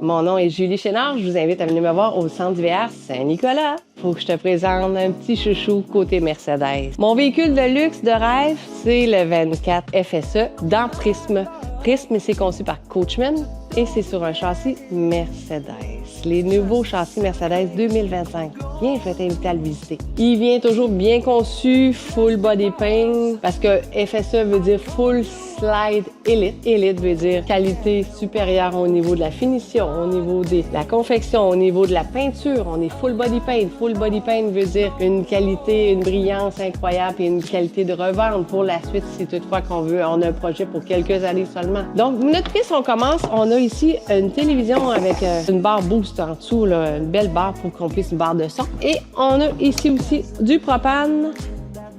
Mon nom est Julie Chénard. Je vous invite à venir me voir au Centre d'hiver Saint-Nicolas. Faut que je te présente un petit chouchou côté Mercedes. Mon véhicule de luxe de rêve, c'est le 24 FSE dans Prism. Prism, c'est conçu par Coachmen et c'est sur un châssis Mercedes. Les nouveaux châssis Mercedes 2025. Viens, je vais t'inviter à le visiter. Il vient toujours bien conçu, full body paint, parce que FSE veut dire Full Slide Elite. Elite veut dire qualité supérieure au niveau de la finition, au niveau de la confection, au niveau de la peinture. On est full body paint. Full body paint veut dire une qualité, une brillance incroyable et une qualité de revente pour la suite si toutefois on a un projet pour quelques années seulement. Donc, notre piste, on commence. On a ici une télévision avec une barre boost en dessous, là, une belle barre pour qu'on puisse une barre de son. Et on a ici aussi du propane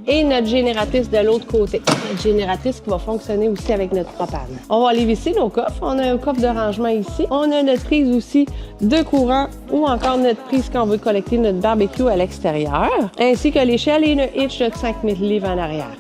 et notre génératrice de l'autre côté. Notre génératrice qui va fonctionner aussi avec notre propane. On va aller visser nos coffres. On a un coffre de rangement ici. On a notre prise aussi de courant ou encore notre prise quand on veut collecter notre barbecue à l'extérieur, ainsi que l'échelle et une hitch de 5000 livres en arrière.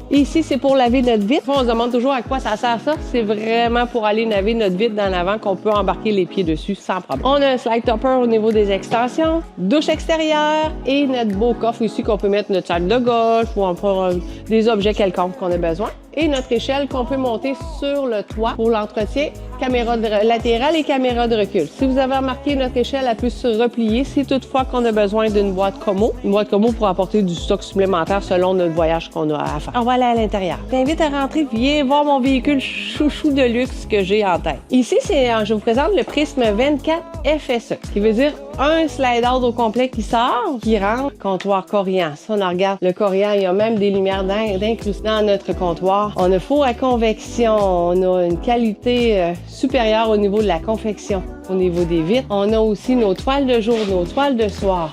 Ici, c'est pour laver notre vitre. On se demande toujours à quoi ça sert ça. C'est vraiment pour aller laver notre vitre dans l'avant qu'on peut embarquer les pieds dessus sans problème. On a un slide topper au niveau des extensions, douche extérieure et notre beau coffre ici qu'on peut mettre notre sac de golf ou encore des objets quelconques qu'on a besoin. Et notre échelle qu'on peut monter sur le toit pour l'entretien, caméra latérale et caméra de recul. Si vous avez remarqué, notre échelle elle peut se replier si toutefois qu'on a besoin d'une boîte Como. Une boîte Como pour apporter du stock supplémentaire selon notre voyage qu'on a à faire. On va aller à l'intérieur. Je t'invite à rentrer, viens voir mon véhicule chouchou de luxe que j'ai en tête. Ici, je vous présente le Prism 24 FSE, qui veut dire un slide-out au complet qui sort, qui rentre, comptoir Corian. Ça, on regarde le Corian, il y a même des lumières d'incrustées dans notre comptoir. On a four à convection, on a une qualité supérieure au niveau de la confection, au niveau des vitres. On a aussi nos toiles de jour, nos toiles de soir,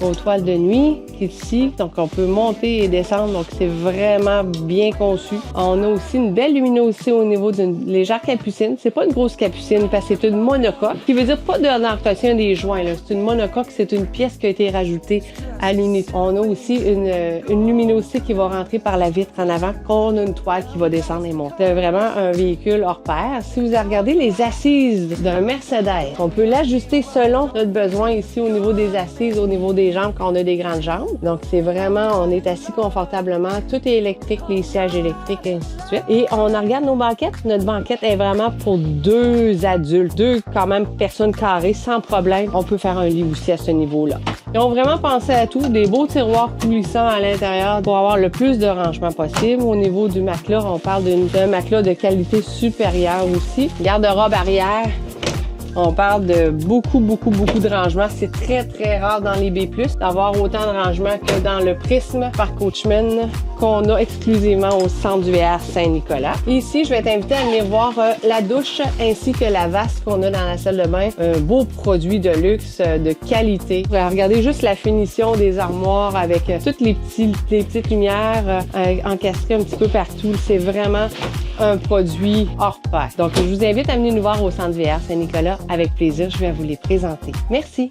nos toiles de nuit qui est ici, donc on peut monter et descendre, donc c'est vraiment bien conçu. On a aussi une belle luminosité au niveau d'une légère capucine. C'est pas une grosse capucine parce que c'est une monocoque, qui veut dire pas d'entretien des joints. C'est une monocoque, c'est une pièce qui a été rajoutée à l'unité. On a aussi une luminosité qui va rentrer par la vitre en avant, qu'on a une toile qui va descendre et monter. C'est vraiment un véhicule hors pair. Si vous regardez les assises d'un Mercedes, on peut l'ajuster selon notre besoin ici au niveau des assises, au niveau des jambes quand on a des grandes jambes. Donc, c'est vraiment, on est assis confortablement. Tout est électrique, les sièges électriques, et ainsi de suite. Et on regarde nos banquettes. Notre banquette est vraiment pour 2 adultes, 2 quand même personnes carrées, sans problème. On peut faire un lit aussi à ce niveau-là. Ils ont vraiment pensé à tout. Des beaux tiroirs coulissants à l'intérieur pour avoir le plus de rangement possible. Au niveau du matelas, on parle d'un matelas de qualité supérieure aussi. Garde-robe arrière. On parle de beaucoup de rangements. C'est très, très rare dans les B+, d'avoir autant de rangements que dans le Prism par Coachmen qu'on a exclusivement au Centre d'hiver Saint-Nicolas. Ici, je vais t'inviter à venir voir la douche ainsi que la vasque qu'on a dans la salle de bain. Un beau produit de luxe, de qualité. Regardez juste la finition des armoires avec toutes les petites lumières encastrées un petit peu partout. C'est vraiment un produit hors pair. Donc, je vous invite à venir nous voir au Centre d'hiver Saint-Nicolas. Avec plaisir, je vais vous les présenter. Merci!